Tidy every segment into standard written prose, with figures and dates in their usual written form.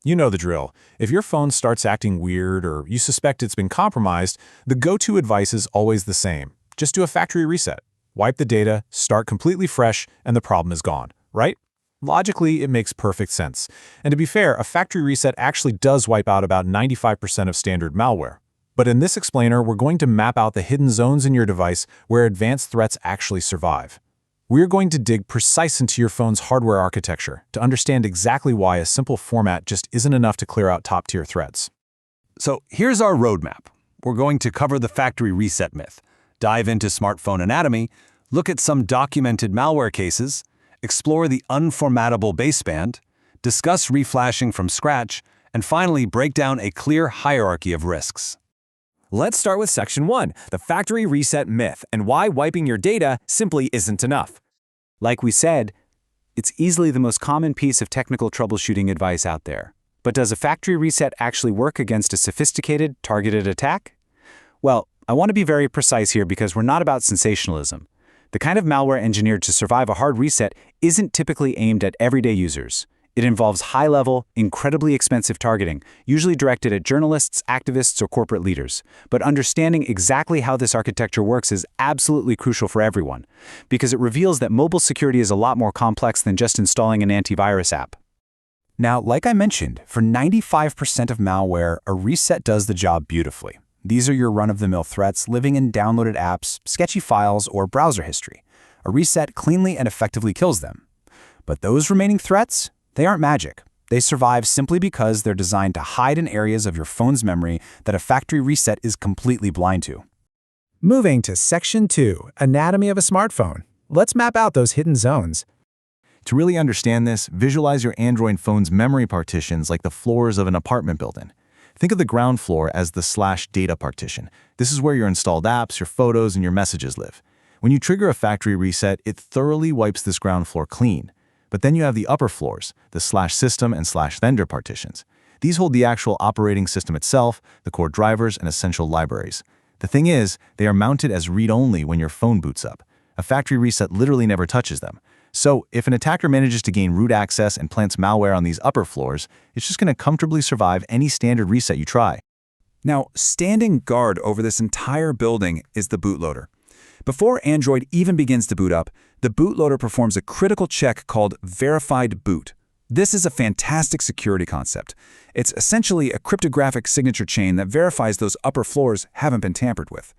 You know the drill. If your phone starts acting weird or you suspect it's been compromised, the go-to advice is always the same. Just do a factory reset. Wipe the data, start completely fresh, and the problem is gone, right? Logically, it makes perfect sense. And to be fair, a factory reset actually does wipe out about 95% of standard malware. But in this explainer, we're going to map out the hidden zones in your device where advanced threats actually survive. We're going to dig precise into your phone's hardware architecture to understand exactly why a simple format just isn't enough to clear out top-tier threats. So here's our roadmap. We're going to cover the factory reset myth, dive into smartphone anatomy, look at some documented malware cases, explore the unformattable baseband, discuss reflashing from scratch, and finally break down a clear hierarchy of risks. Let's start with Section 1, the factory reset myth, and why wiping your data simply isn't enough. Like we said, it's easily the most common piece of technical troubleshooting advice out there. But does a factory reset actually work against a sophisticated, targeted attack? Well, I want to be very precise here because we're not about sensationalism. The kind of malware engineered to survive a hard reset isn't typically aimed at everyday users. It involves high-level, incredibly expensive targeting, usually directed at journalists, activists, or corporate leaders. But understanding exactly how this architecture works is absolutely crucial for everyone, because it reveals that mobile security is a lot more complex than just installing an antivirus app. Now, like I mentioned, for 95% of malware, a reset does the job beautifully. These are your run-of-the-mill threats living in downloaded apps, sketchy files, or browser history. A reset cleanly and effectively kills them. But those remaining threats? They aren't magic. They survive simply because they're designed to hide in areas of your phone's memory that a factory reset is completely blind to. Moving to Section 2, Anatomy of a Smartphone. Let's map out those hidden zones. To really understand this, visualize your Android phone's memory partitions like the floors of an apartment building. Think of the ground floor as the /data partition. This is where your installed apps, your photos, and your messages live. When you trigger a factory reset, it thoroughly wipes this ground floor clean. But then you have the upper floors, the /system and /vendor partitions. These hold the actual operating system itself, the core drivers, and essential libraries. The thing is, they are mounted as read-only when your phone boots up. A factory reset literally never touches them. So, if an attacker manages to gain root access and plants malware on these upper floors, it's just going to comfortably survive any standard reset you try. Now, standing guard over this entire building is the bootloader. Before Android even begins to boot up, the bootloader performs a critical check called verified boot. This is a fantastic security concept. It's essentially a cryptographic signature chain that verifies those upper floors haven't been tampered with.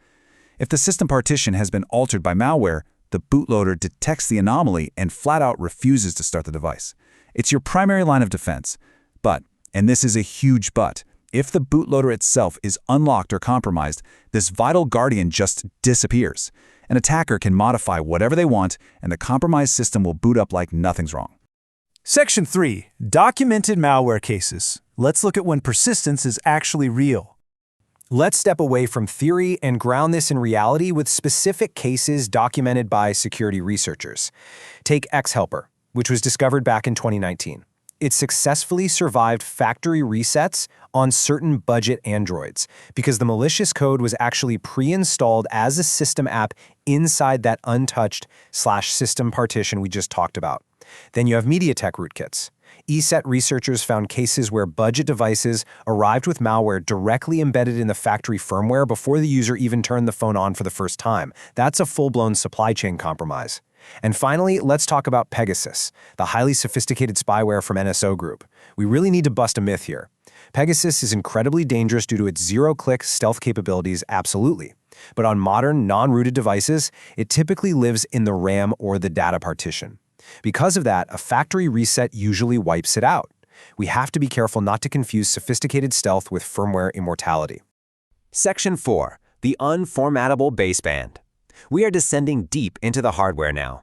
If the system partition has been altered by malware, the bootloader detects the anomaly and flat-out refuses to start the device. It's your primary line of defense. But, and this is a huge but, if the bootloader itself is unlocked or compromised, this vital guardian just disappears. An attacker can modify whatever they want, and the compromised system will boot up like nothing's wrong. Section 3. Documented malware cases. Let's look at when persistence is actually real. Let's step away from theory and ground this in reality with specific cases documented by security researchers. Take xHelper, which was discovered back in 2019. It successfully survived factory resets on certain budget Androids because the malicious code was actually pre-installed as a system app inside that untouched /system partition we just talked about. Then you have Mediatek rootkits. ESET researchers found cases where budget devices arrived with malware directly embedded in the factory firmware before the user even turned the phone on for the first time. That's a full-blown supply chain compromise. And finally, let's talk about Pegasus, the highly sophisticated spyware from NSO Group. We really need to bust a myth here. Pegasus is incredibly dangerous due to its zero-click stealth capabilities, absolutely. But on modern, non-rooted devices, it typically lives in the RAM or the data partition. Because of that, a factory reset usually wipes it out. We have to be careful not to confuse sophisticated stealth with firmware immortality. Section 4. The unformattable baseband. We are descending deep into the hardware now.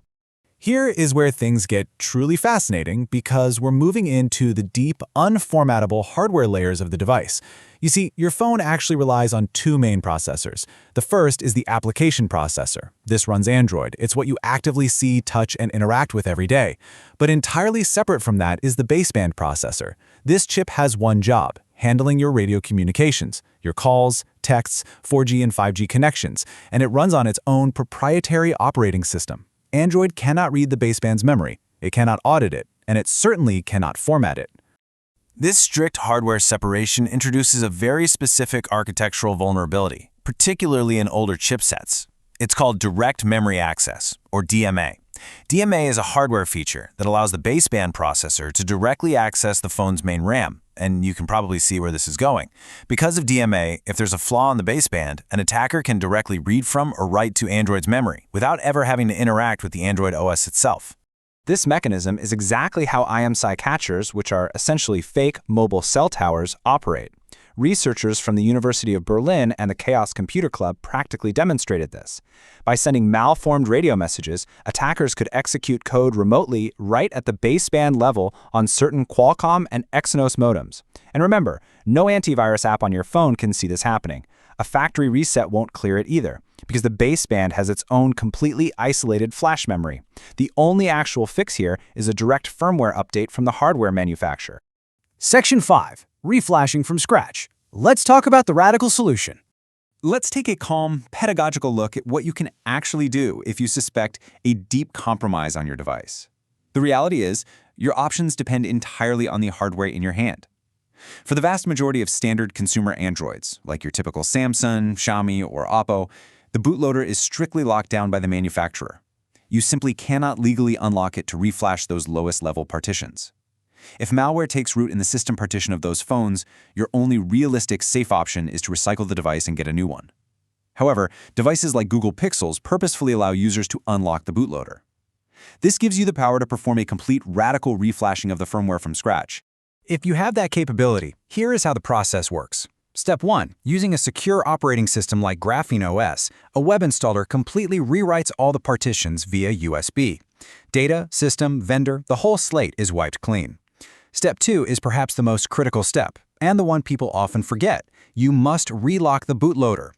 Here is where things get truly fascinating because we're moving into the deep, unformattable hardware layers of the device. You see, your phone actually relies on two main processors. The first is the application processor. This runs Android. It's what you actively see, touch, and interact with every day. But entirely separate from that is the baseband processor. This chip has one job: handling your radio communications, your calls, texts, 4G and 5G connections, and it runs on its own proprietary operating system. Android cannot read the baseband's memory, it cannot audit it, and it certainly cannot format it. This strict hardware separation introduces a very specific architectural vulnerability, particularly in older chipsets. It's called direct memory access, or DMA. DMA is a hardware feature that allows the baseband processor to directly access the phone's main RAM, and you can probably see where this is going. Because of DMA, if there's a flaw in the baseband, an attacker can directly read from or write to Android's memory without ever having to interact with the Android OS itself. This mechanism is exactly how IMSI catchers, which are essentially fake mobile cell towers, operate. Researchers from the University of Berlin and the Chaos Computer Club practically demonstrated this. By sending malformed radio messages, attackers could execute code remotely right at the baseband level on certain Qualcomm and Exynos modems. And remember, no antivirus app on your phone can see this happening. A factory reset won't clear it either, because the baseband has its own completely isolated flash memory. The only actual fix here is a direct firmware update from the hardware manufacturer. Section 5. Reflashing from scratch. Let's talk about the radical solution. Let's take a calm, pedagogical look at what you can actually do if you suspect a deep compromise on your device. The reality is, your options depend entirely on the hardware in your hand. For the vast majority of standard consumer Androids, like your typical Samsung, Xiaomi, or Oppo, the bootloader is strictly locked down by the manufacturer. You simply cannot legally unlock it to reflash those lowest-level partitions. If malware takes root in the system partition of those phones, your only realistic safe option is to recycle the device and get a new one. However, devices like Google Pixels purposefully allow users to unlock the bootloader. This gives you the power to perform a complete radical reflashing of the firmware from scratch. If you have that capability, here is how the process works. Step 1. Using a secure operating system like GrapheneOS, a web installer completely rewrites all the partitions via USB. Data, system, vendor, the whole slate is wiped clean. Step 2 is perhaps the most critical step, and the one people often forget. You must relock the bootloader.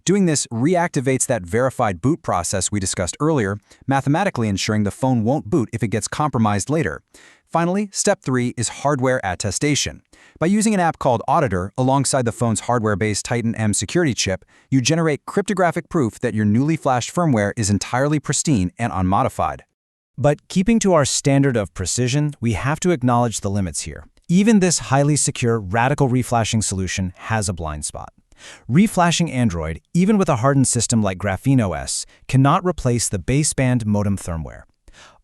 Doing this reactivates that verified boot process we discussed earlier, mathematically ensuring the phone won't boot if it gets compromised later. Finally, step 3 is hardware attestation. By using an app called Auditor alongside the phone's hardware-based Titan M security chip, you generate cryptographic proof that your newly flashed firmware is entirely pristine and unmodified. But keeping to our standard of precision, we have to acknowledge the limits here. Even this highly secure radical reflashing solution has a blind spot. Reflashing Android, even with a hardened system like GrapheneOS, cannot replace the baseband modem firmware.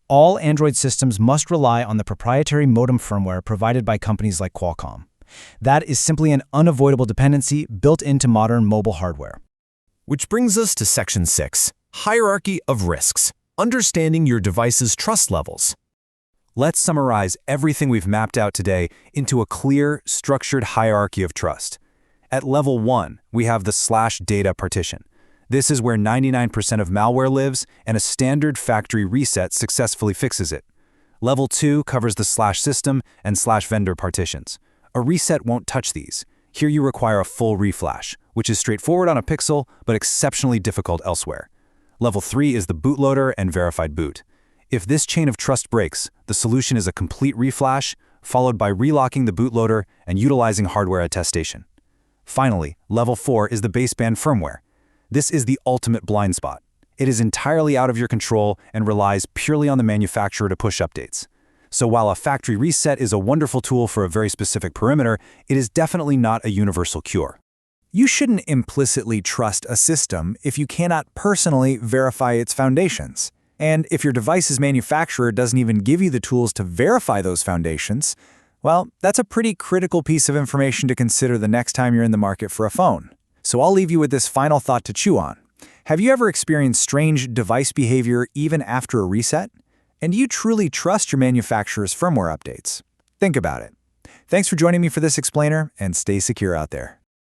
All Android systems must rely on the proprietary modem firmware provided by companies like Qualcomm. That is simply an unavoidable dependency built into modern mobile hardware. Which brings us to Section 6, Hierarchy of Risks. Understanding your device's trust levels. Let's summarize everything we've mapped out today into a clear, structured hierarchy of trust. At level 1, we have the /data partition. This is where 99% of malware lives, and a standard factory reset successfully fixes it. Level 2 covers the /system and /vendor partitions. A reset won't touch these. Here you require a full reflash, which is straightforward on a Pixel, but exceptionally difficult elsewhere. Level 3 is the bootloader and verified boot. If this chain of trust breaks, the solution is a complete reflash, followed by relocking the bootloader and utilizing hardware attestation. Finally, level 4 is the baseband firmware. This is the ultimate blind spot. It is entirely out of your control and relies purely on the manufacturer to push updates. So while a factory reset is a wonderful tool for a very specific perimeter, it is definitely not a universal cure. You shouldn't implicitly trust a system if you cannot personally verify its foundations. And if your device's manufacturer doesn't even give you the tools to verify those foundations, well, that's a pretty critical piece of information to consider the next time you're in the market for a phone. So I'll leave you with this final thought to chew on. Have you ever experienced strange device behavior even after a reset? And do you truly trust your manufacturer's firmware updates? Think about it. Thanks for joining me for this explainer, and stay secure out there.